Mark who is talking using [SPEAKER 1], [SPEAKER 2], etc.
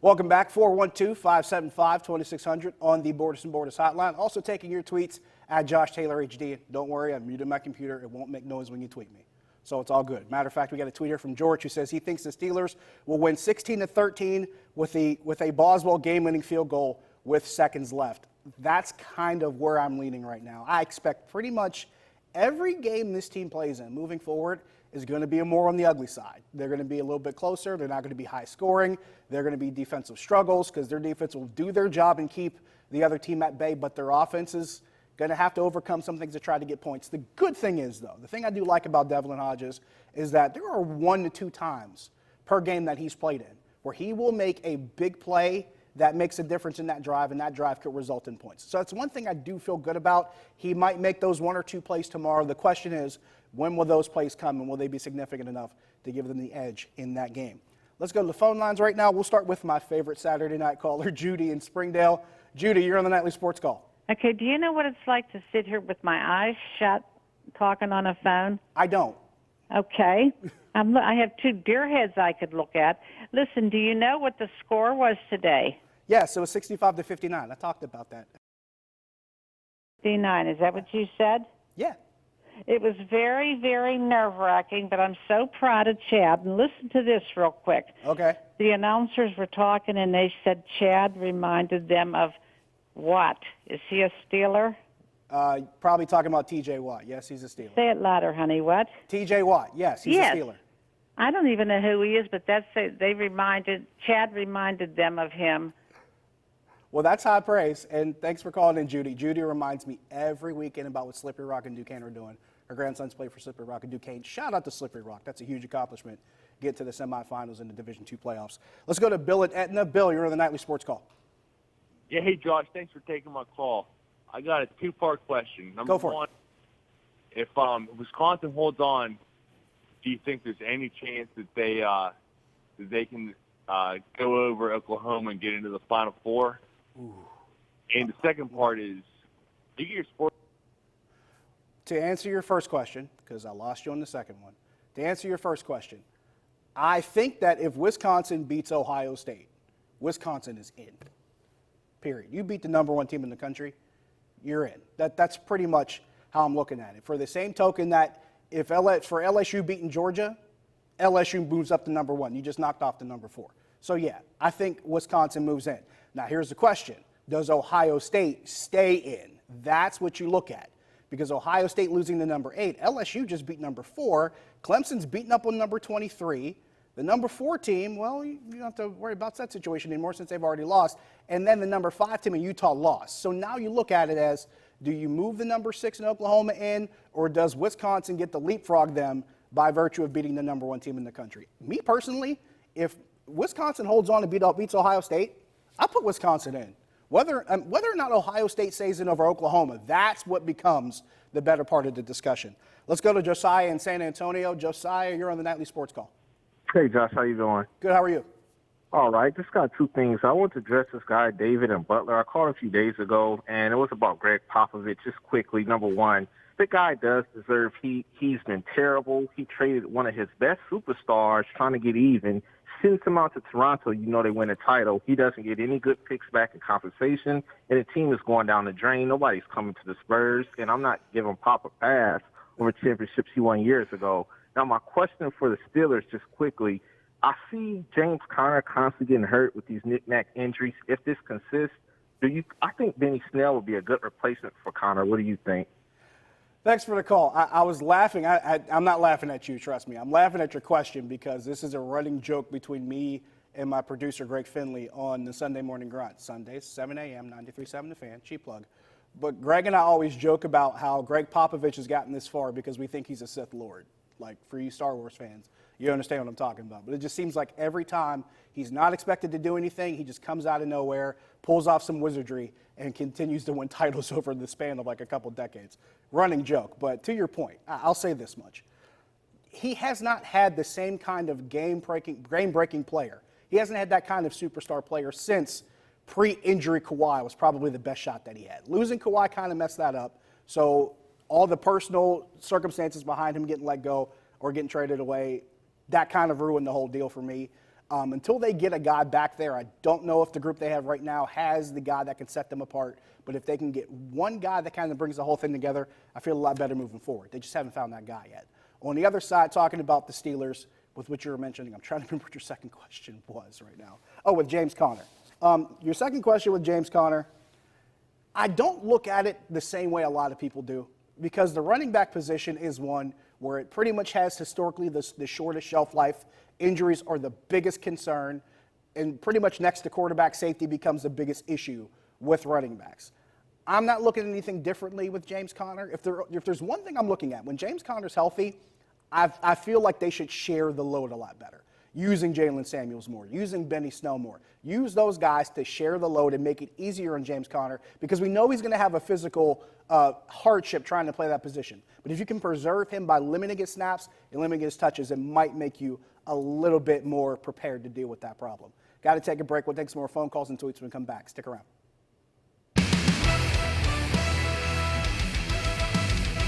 [SPEAKER 1] Welcome back, 412-575-2600 on the Borders and Borders hotline. Also taking your tweets at Josh Taylor HD. Don't worry, I muted my computer. It won't make noise when you tweet me. So it's all good. Matter of fact, we got a tweet here from George who says he thinks the Steelers will win 16-13 with a Boswell game-winning field goal with seconds left. That's kind of where I'm leaning right now. I expect pretty much every game this team plays in moving forward is going to be more on the ugly side. They're going to be a little bit closer. They're not going to be high scoring. They're going to be defensive struggles because their defense will do their job and keep the other team at bay, but their offense is going to have to overcome some things to try to get points. The good thing is, though, the thing I do like about Devlin Hodges is that there are 1 to 2 times per game that he's played in where he will make a big play that makes a difference in that drive, and that drive could result in points. So that's one thing I do feel good about. He might make those 1 or 2 plays tomorrow. The question is, when will those plays come, and will they be significant enough to give them the edge in that game? Let's go to the phone lines right now. We'll start with my favorite Saturday night caller, Judy in Springdale. Judy, you're on the Nightly Sports Call.
[SPEAKER 2] Okay, do you know what it's like to sit here with my eyes shut talking on a phone?
[SPEAKER 1] I don't.
[SPEAKER 2] Okay. I have 2 deer heads I could look at. Listen, do you know what the score was today?
[SPEAKER 1] Yes, it was 65-59. I talked about that.
[SPEAKER 2] 59, is that what you said?
[SPEAKER 1] Yeah.
[SPEAKER 2] It was very, very nerve-wracking, but I'm so proud of Chad. And listen to this real quick.
[SPEAKER 1] Okay.
[SPEAKER 2] The announcers were talking, and they said Chad reminded them of what? Is he a Steeler?
[SPEAKER 1] Probably talking about T.J. Watt. Yes, he's a Steeler.
[SPEAKER 2] Say it louder, honey. What?
[SPEAKER 1] T.J. Watt. Yes, he's a Steeler.
[SPEAKER 2] I don't even know who he is, but Chad reminded them of him.
[SPEAKER 1] Well, that's high praise, and thanks for calling in, Judy. Judy reminds me every weekend about what Slippery Rock and Duquesne are doing. Her grandsons play for Slippery Rock and Duquesne. Shout out to Slippery Rock. That's a huge accomplishment. Get to the semifinals in the Division II playoffs. Let's go to Bill at Etna. Bill, you're on the Nightly Sports Call.
[SPEAKER 3] Yeah, hey, Josh, thanks for taking my call. I got a 2-part question. Number one, if Wisconsin holds on, do you think there's any chance that they can go over Oklahoma and get into the Final Four? Ooh. And the second part is, do you get your sports?
[SPEAKER 1] To answer your first question, because I lost you on the second one, to answer your first question, I think that if Wisconsin beats Ohio State, Wisconsin is in. Period. You beat the number 1 team in the country, you're in. That's pretty much how I'm looking at it. For the same token that for LSU beating Georgia, LSU moves up to number 1. You just knocked off the number 4. So, yeah, I think Wisconsin moves in. Now, here's the question. Does Ohio State stay in? That's what you look at. Because Ohio State losing to number 8, LSU just beat number 4. Clemson's beaten up on number 23. The number 4 team, well, you don't have to worry about that situation anymore since they've already lost. And then the number 5 team in Utah lost. So now you look at it as, do you move the number 6 in Oklahoma in, or does Wisconsin get to leapfrog them by virtue of beating the number 1 team in the country? Me personally, if Wisconsin holds on and beats Ohio State, I put Wisconsin in. Whether or not Ohio State stays in over Oklahoma, that's what becomes the better part of the discussion. Let's go to Josiah in San Antonio. Josiah, you're on the Nightly Sports Call.
[SPEAKER 4] Hey, Josh, how you doing?
[SPEAKER 1] Good, how are you?
[SPEAKER 4] All right, just got 2 things. I want to address this guy, David and Butler. I called a few days ago, and it was about Greg Popovich. Just quickly, number one, the guy does deserve heat. He's been terrible. He traded one of his best superstars trying to get even, sends him out to Toronto. You know they win a title. He doesn't get any good picks back in compensation, and the team is going down the drain. Nobody's coming to the Spurs, and I'm not giving Pop a pass over championships he won years ago. Now, my question for the Steelers, just quickly, I see James Conner constantly getting hurt with these knick-knack injuries. If this consists, I think Benny Snell would be a good replacement for Conner. What do you think?
[SPEAKER 1] Thanks for the call. I was laughing. I'm not laughing at you, trust me. I'm laughing at your question because this is a running joke between me and my producer, Greg Finley, on the Sunday Morning Grunt. Sundays, 7 a.m., 93.7 The Fan, cheap plug. But Greg and I always joke about how Greg Popovich has gotten this far because we think he's a Sith Lord. Like, for you Star Wars fans, you understand what I'm talking about. But it just seems like every time he's not expected to do anything, he just comes out of nowhere, pulls off some wizardry, and continues to win titles over the span of like a couple decades. Running joke. But to your point, I'll say this much. He has not had the same kind of game-breaking player. He hasn't had that kind of superstar player since pre-injury Kawhi was probably the best shot that he had. Losing Kawhi kind of messed that up. So all the personal circumstances behind him getting let go or getting traded away, that kind of ruined the whole deal for me. Until they get a guy back there, I don't know if the group they have right now has the guy that can set them apart. But if they can get one guy that kind of brings the whole thing together, I feel a lot better moving forward. They just haven't found that guy yet. On the other side, talking about the Steelers, with what you were mentioning, I'm trying to remember what your second question was right now. Oh, with James Conner. Your second question with James Conner, I don't look at it the same way a lot of people do, because the running back position is one where it pretty much has historically the shortest shelf life. Injuries are the biggest concern, and pretty much next to quarterback, safety becomes the biggest issue with running backs. I'm not looking at anything differently with James Conner. If there's one thing I'm looking at, when James Conner's healthy, I feel like they should share the load a lot better. Using Jalen Samuels more, using Benny Snell more. Use those guys to share the load and make it easier on James Conner, because we know he's going to have a physical hardship trying to play that position. But if you can preserve him by limiting his snaps and limiting his touches, it might make you a little bit more prepared to deal with that problem. Got to take a break. We'll take some more phone calls and tweets when we come back. Stick around.